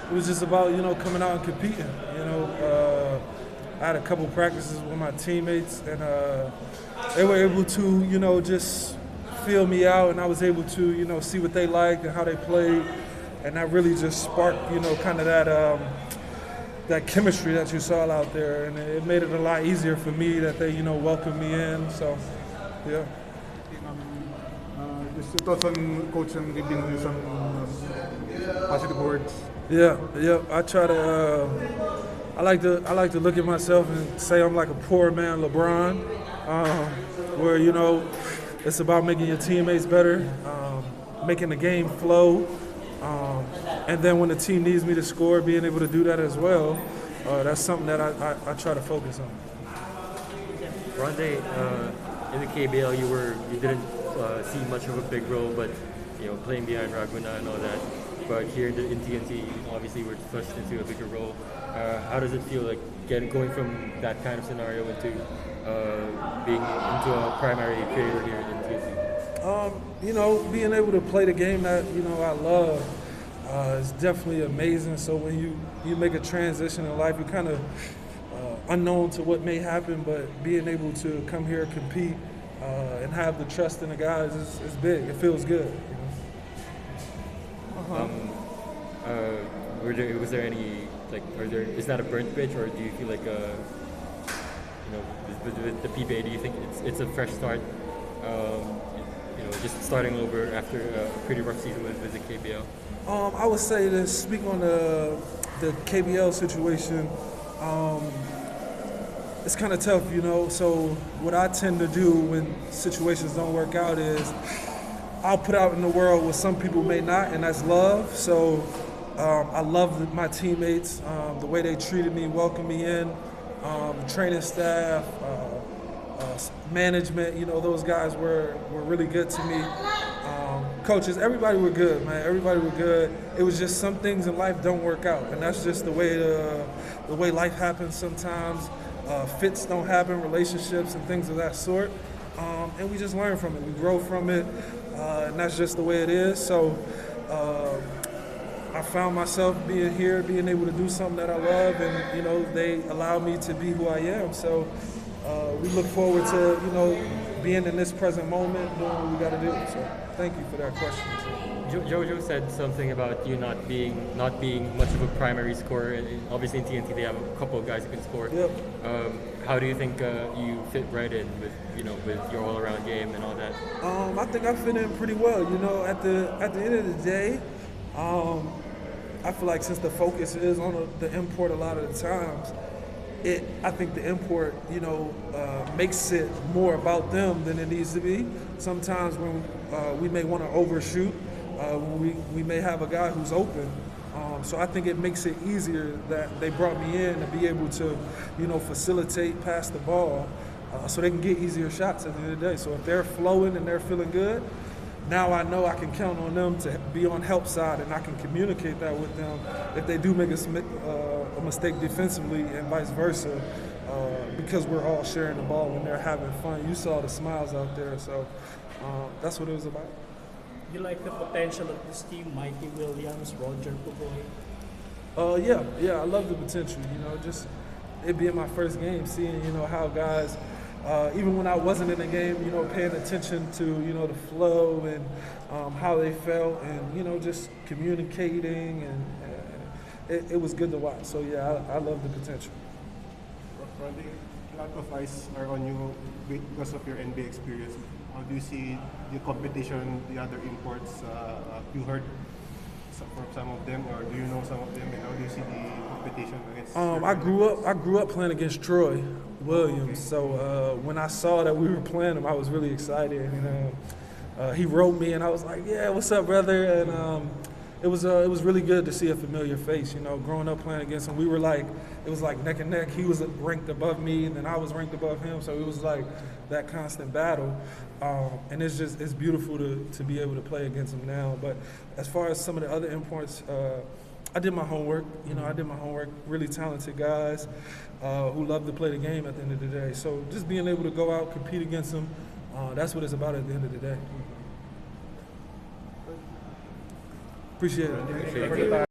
it was just about, coming out and competing. I had a couple practices with my teammates, and they were able to, just feel me out, and I was able to, see what they liked and how they played, and that really just sparked, kind of that chemistry that you saw out there, and it made it a lot easier for me that they, welcomed me in. So, yeah. Just your thoughts on coach and giving you some positive words. Yeah. I try to. I like to look at myself and say I'm like a poor man LeBron, where it's about making your teammates better, making the game flow, and then when the team needs me to score, being able to do that as well. That's something that I try to focus on. Rondae, in the KBL, you didn't see much of a big role, but playing behind Raguna and all that. But here in TNT, obviously we're pushed into a bigger role. How does it feel like going from that kind of scenario into being into a primary creator here in TNT? Being able to play the game that I love is definitely amazing. So when you make a transition in life, you're kind of unknown to what may happen, but being able to come here, compete, and have the trust in the guys is big. It feels good. Was there any is that a burnt bridge, or do you feel like with the PBA, do you think it's a fresh start? Just starting over after a pretty rough season with the KBL. I would say to speak on the KBL situation. It's kind of tough, So what I tend to do when situations don't work out is I'll put out in the world what some people may not, and that's love. So I love my teammates, the way they treated me, welcomed me in, the training staff, management. Those guys were really good to me. Coaches, everybody were good, man. Everybody were good. It was just some things in life don't work out, and that's just the way life happens sometimes. Fits don't happen, relationships and things of that sort, and we just learn from it. We grow from it, and that's just the way it is. So I found myself being here, being able to do something that I love, and they allow me to be who I am. So we look forward to being in this present moment, doing what we got to do. So thank you for that question. Jojo said something about you not being much of a primary scorer. And obviously in TNT they have a couple of guys who can score. Yep. How do you think you fit right in with with your all-around game and all that? I think I fit in pretty well. At the end of the day, I feel like since the focus is on the import a lot of the times, I think the import, makes it more about them than it needs to be. Sometimes when we may want to overshoot, we may have a guy who's open. So I think it makes it easier that they brought me in to be able to, facilitate, pass the ball, so they can get easier shots at the end of the day. So if they're flowing and they're feeling good, now I know I can count on them to be on help side, and I can communicate that with them if they do make a mistake defensively and vice versa, because we're all sharing the ball and they're having fun. You saw the smiles out there, so that's what it was about. You like the potential of this team, Mikey Williams, Roger Pugoy? Yeah, I love the potential. Just it being my first game, seeing how guys. Even when I wasn't in the game, paying attention to, the flow and how they felt and, just communicating, and it was good to watch. So, yeah, I love the potential. Rondae, a lot of eyes are on you because of your NBA experience. How do you see the competition, the other imports? You heard from some of them, or do you know some of them? And how do you see the competition against? I grew up playing against Troy Williams. So when I saw that we were playing him, I was really excited. And he wrote me, and I was like, "Yeah, what's up, brother?" And it was really good to see a familiar face. Growing up playing against him, it was like neck and neck. He was ranked above me, and then I was ranked above him. So it was like that constant battle. And it's beautiful to be able to play against him now. But as far as some of the other imports, I did my homework. I did my homework. Really talented guys who love to play the game at the end of the day. So just being able to go out, compete against them, that's what it's about at the end of the day. Appreciate it.